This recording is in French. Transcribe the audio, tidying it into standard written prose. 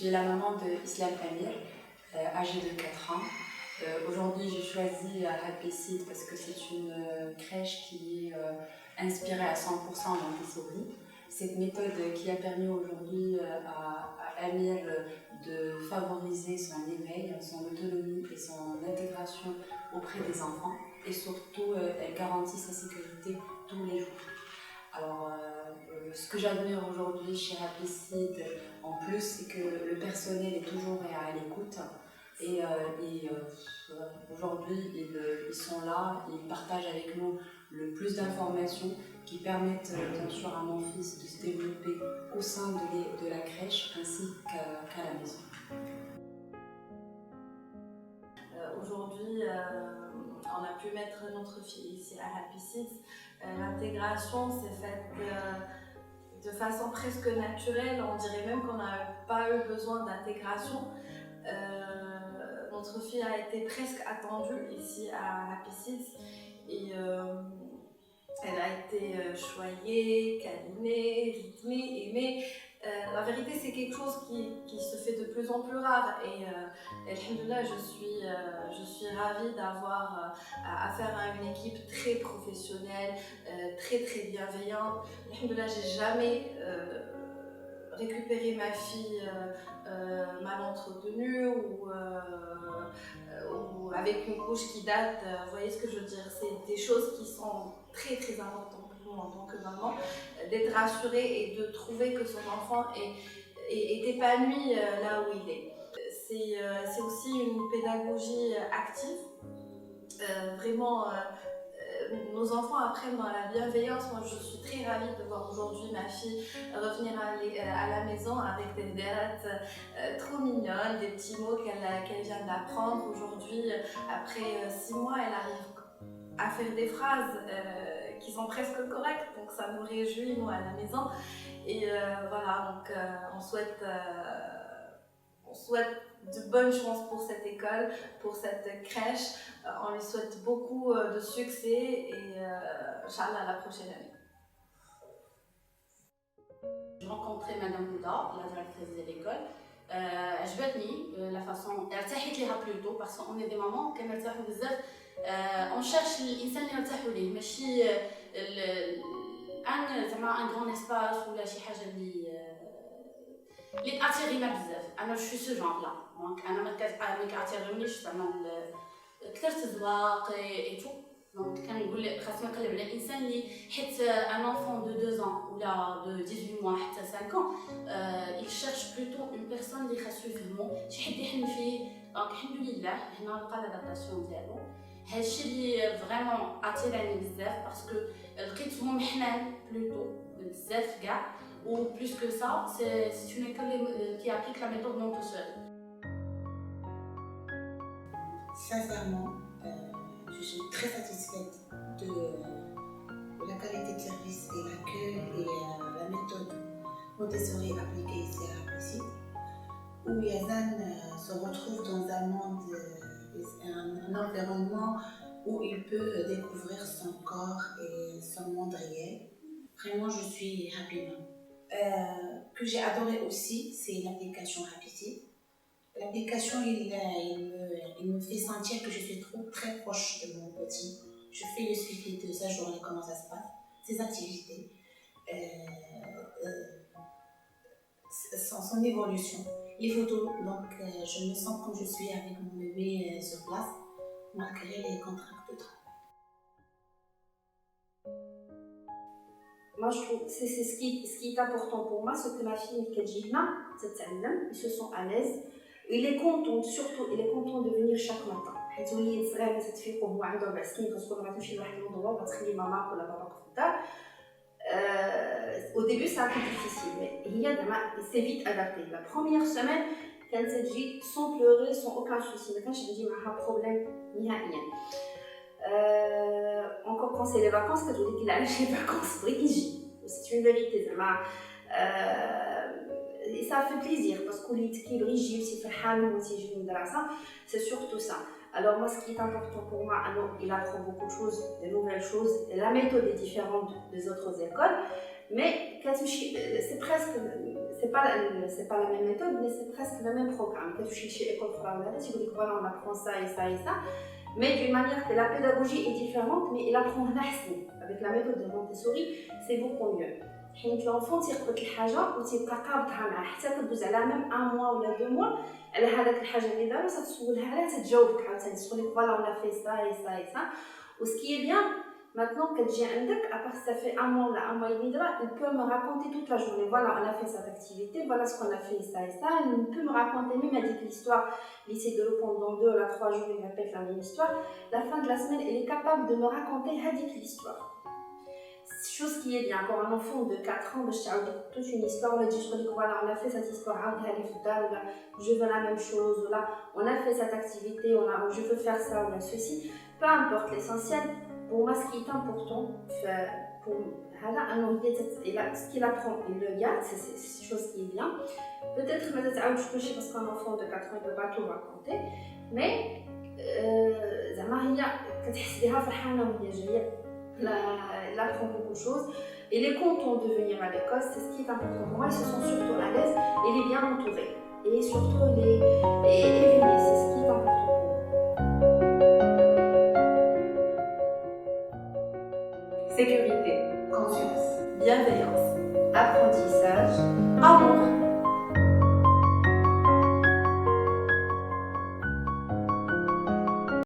suis la maman de Islam Amir, âgée de 4 ans. Aujourd'hui, j'ai choisi Happy Seed parce que c'est une crèche qui est inspirée à 100% Montessori. Cette méthode qui a permis aujourd'hui à Amir de favoriser son éveil, son autonomie et son intégration auprès des enfants. Et surtout, elle garantit sa sécurité tous les jours. Alors, ce que j'admire aujourd'hui chez Happy Seed, en plus, c'est que le personnel est toujours à l'écoute. Et aujourd'hui, ils sont là, ils partagent avec nous le plus d'informations qui permettent bien sûr à mon fils de se développer au sein de la crèche ainsi qu'à la maison. Aujourd'hui, on a pu mettre notre fille ici à Happy Seed. L'intégration s'est faite de façon presque naturelle, on dirait même qu'on n'a pas eu besoin d'intégration. Notre fille a été presque attendue ici à Happy Seed et elle a été choyée, câlinée, rythmée, aimée. La vérité, c'est quelque chose qui se fait de plus en plus rare et alhamdoulilah, je suis ravie d'avoir affaire à une équipe très professionnelle, très bienveillante. Alhamdoulilah, j'ai jamais récupéré ma fille mal entretenue ou avec une couche qui date. Vous voyez ce que je veux dire? C'est des choses qui sont très importantes pour nous en tant que maman, d'être rassurée et de trouver que son enfant est épanoui là où il est. C'est aussi une pédagogie active. Vraiment, nos enfants apprennent dans la bienveillance. Moi, je suis très ravie de voir aujourd'hui ma fille revenir à la maison avec des dates trop mignonnes, des petits mots qu'elle vient d'apprendre. Aujourd'hui, après 6 mois, elle arrive à faire des phrases qui sont presque correctes, donc ça nous réjouit, nous, à la maison. Et voilà, donc on souhaite de bonnes chances pour cette école, pour cette crèche. On lui souhaite beaucoup de succès et Inch'Allah, la prochaine année. J'ai rencontré Madame Bouda, la directrice de l'école. عجبتني la façon, ارتحت لها plutôt parce qu'on est des mamans كنرتاحوا بزاف. On cherche الانسان اللي نرتاحوا ليه ماشي زعما ان غران اسباس ولا شي حاجه اللي اتيرينا بزاف. انا جو سو جون لا دونك انا ما كاتيرينيش زعما كثرت الزواق اي تو دونك كنقول لك خاصني نقلب على الانسان اللي حيت ان enfant de 2 ans ولا de 18 mois حتى 5 ans il cherche plutôt une personne اللي خاصو يفهمو شي حد يحن فيه. دونك الحمد لله هنا لقى لادابتاسيون ديالو. هادشي اللي فريمون اتيراني بزاف باسكو لقيتو محنان بلوتو بزاف كاع. Ou plus que ça, c'est une école qui applique la méthode Montessori. Sincèrement, je suis très satisfaite de la qualité de service et l'accueil et la méthode Montessori appliquée ici à Happy Seed, où Yazan se retrouve dans un monde, un environnement où il peut découvrir son corps et son monde réel. Vraiment, je suis happy mom. Que j'ai adoré aussi, c'est l'application Happy Seed. L'application, il me fait sentir que je suis très proche de mon petit. Je fais le suivi de sa journée, comment ça se passe, ses activités, son évolution, les photos. Donc, je me sens comme je suis avec mon bébé sur place, malgré les contraintes de travail. Moi, je trouve que c'est ce qui est important pour moi, c'est que ma fille, ils se sont à l'aise. Il est content, surtout, il est content de venir chaque matin. Au début, c'est un peu difficile, mais il s'est vite adapté. La première semaine, elle s'est dit sans pleurer, sans aucun souci. Maintenant, je me dis, il y a un problème. Encore quand c'est les vacances, quand on dit qu'il a les vacances, c'est une vérité. Et ça fait plaisir parce qu'on est rigide, c'est surtout ça. Alors moi, ce qui est important pour moi, il apprend beaucoup de choses, de nouvelles choses. La méthode est différente des autres écoles, mais c'est pas la même méthode, mais c'est presque le même programme. Peut-être que je suis chez École Framouillet, si vous dites voilà, on apprend ça et ça et ça. Mais d'une manière que la pédagogie est différente, mais il apprend نحسن. Avec la méthode de Montessori, c'est beaucoup mieux. حيت l'enfant تيقبل الحاجة وتيبقى قابضها معاه حتى كدوز على ميم 1 mois ولا 2 mois على هذاك الحاجة اللي دارو تسولها عليها تتجاوبك عاوتاني تقول لك فوالا on a fait ça et ça et ça. و ce qui est bien maintenant que j'ai un deck, à part que ça fait 1 mois ou 1 mois et demi, il peut me raconter toute la journée. Voilà, on a fait cette activité, voilà ce qu'on a fait, ça et ça. Il peut me raconter même avec l'histoire. Il essaie de le pendant 2 ou 3 jours, il répète la même histoire. La fin de la semaine, il est capable de me raconter avec l'histoire. Chose qui est bien, pour un enfant de 4 ans, je toute une histoire, on a dit, voilà, on a fait cette histoire, je veux la même chose, ou là, on a fait cette activité, je veux faire ça, ou là, ceci. Peu importe, l'essentiel. Pour moi, ce qui est important, pour ce qu'il apprend, il le garde, c'est une chose qui est bien. Peut-être que parce qu'un enfant de 4 ans ne peut pas tout raconter, mais il apprend beaucoup de choses. Et les content de venir à l'école, c'est ce qui est important pour moi. Ils se sentent surtout à l'aise et il est bien entouré. Et surtout, il est éveillé, c'est ce qui est important. Sécurité, Confiance. bienveillance, apprentissage.